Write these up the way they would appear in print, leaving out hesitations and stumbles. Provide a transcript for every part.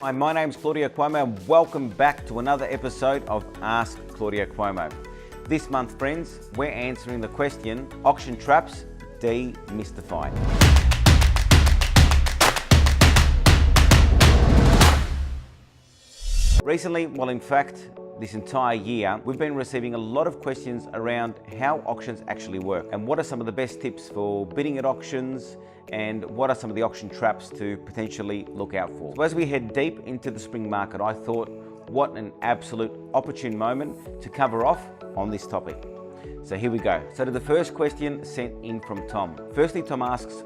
Hi, my name's Claudio Cuomo and welcome back to another episode of Ask Claudio Cuomo. This month, friends, we're answering the question, auction traps demystified. Recently, well in fact, this entire year, we've been receiving a lot of questions around how auctions actually work and what are some of the best tips for bidding at auctions and what are some of the auction traps to potentially look out for. So as we head deep into the spring market, I thought what an absolute opportune moment to cover off on this topic. So here we go. So to the first question sent in from Tom. Firstly, Tom asks,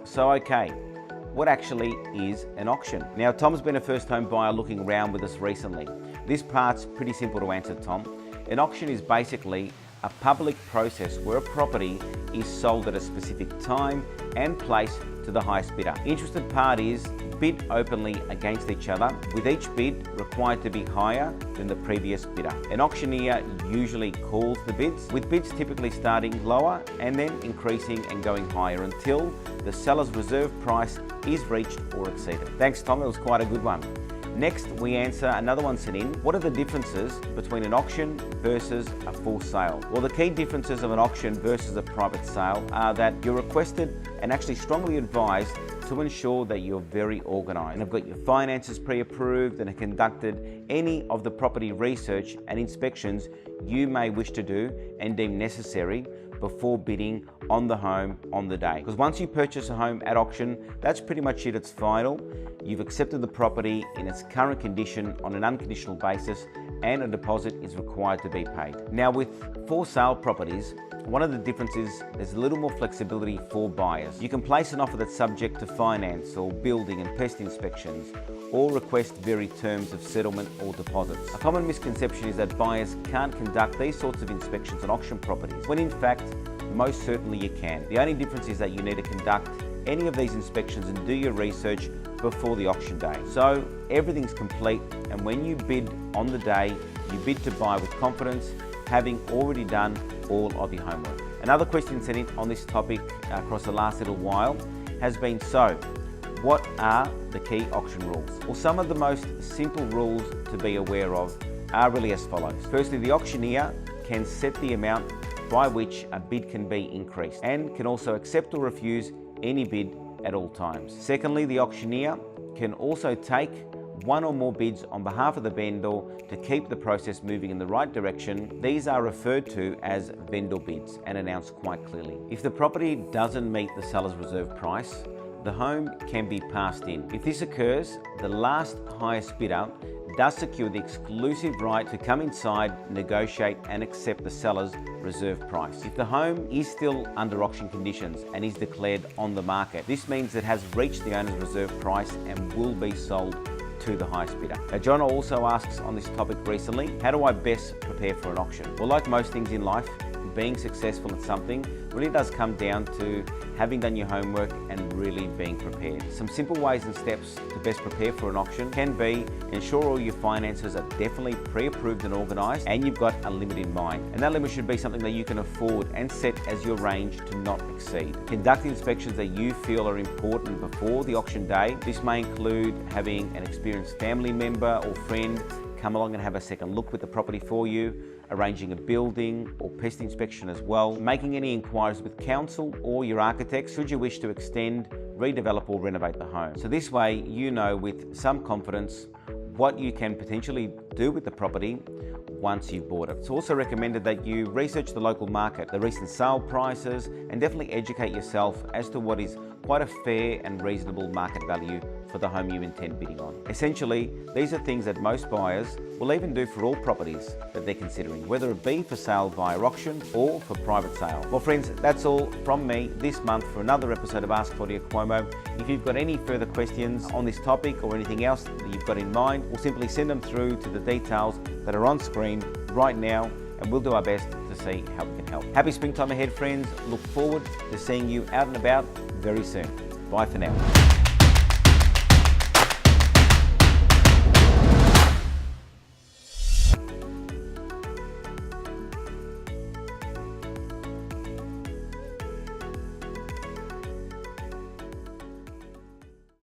what actually is an auction? Now, Tom's been a first home buyer looking around with us recently. This part's pretty simple to answer, Tom. An auction is basically a public process where a property is sold at a specific time and place to the highest bidder. Interested parties bid openly against each other, with each bid required to be higher than the previous bidder. An auctioneer usually calls the bids, with bids typically starting lower and then increasing and going higher until the seller's reserve price is reached or exceeded. Thanks, Tom, that was quite a good one. Next, we answer another one sent in. What are the differences between an auction versus a full sale? Well, the key differences of an auction versus a private sale are that you're requested and actually strongly advised to ensure that you're very organised and have got your finances pre-approved and have conducted any of the property research and inspections you may wish to do and deem necessary before bidding on the home on the day. Because once you purchase a home at auction, that's pretty much it, it's final. You've accepted the property in its current condition on an unconditional basis and a deposit is required to be paid. Now with for sale properties, one of the differences, there's a little more flexibility for buyers. You can place an offer that's subject to finance or building and pest inspections, or request varied terms of settlement or deposits. A common misconception is that buyers can't conduct these sorts of inspections on auction properties, when in fact, most certainly you can. The only difference is that you need to conduct any of these inspections and do your research before the auction day. So everything's complete, and when you bid on the day, you bid to buy with confidence, having already done all of your homework. Another question sent in on this topic across the last little while has been, what are the key auction rules? Well, some of the most simple rules to be aware of are really as follows. Firstly, the auctioneer can set the amount by which a bid can be increased and can also accept or refuse any bid at all times. Secondly, the auctioneer can also take one or more bids on behalf of the vendor to keep the process moving in the right direction. These are referred to as vendor bids and announced quite clearly. If the property doesn't meet the seller's reserve price, the home can be passed in. If this occurs, the last highest bidder does secure the exclusive right to come inside, negotiate and accept the seller's reserve price. If the home is still under auction conditions and is declared on the market, this means it has reached the owner's reserve price and will be sold to the highest bidder. Now, John also asks on this topic recently, how do I best prepare for an auction? Well, like most things in life, being successful at something really does come down to having done your homework and really being prepared. Some simple ways and steps to best prepare for an auction can be ensure all your finances are definitely pre-approved and organised and you've got a limit in mind. And that limit should be something that you can afford and set as your range to not exceed. Conduct inspections that you feel are important before the auction day. This may include having an experienced family member or friend come along and have a second look with the property for you, arranging a building or pest inspection as well, making any inquiries with council or your architect should you wish to extend, redevelop or renovate the home. So this way you know with some confidence what you can potentially do with the property once you've bought it. It's also recommended that you research the local market, the recent sale prices, and definitely educate yourself as to what is quite a fair and reasonable market value for the home you intend bidding on. Essentially, these are things that most buyers will even do for all properties that they're considering, whether it be for sale via auction or for private sale. Well friends, that's all from me this month for another episode of Ask Claudio Cuomo. If you've got any further questions on this topic or anything else that you've got in mind, we'll simply send them through to the details that are on screen right now and we'll do our best to see how we can help. Happy springtime ahead, friends. Look forward to seeing you out and about very soon. Bye for now.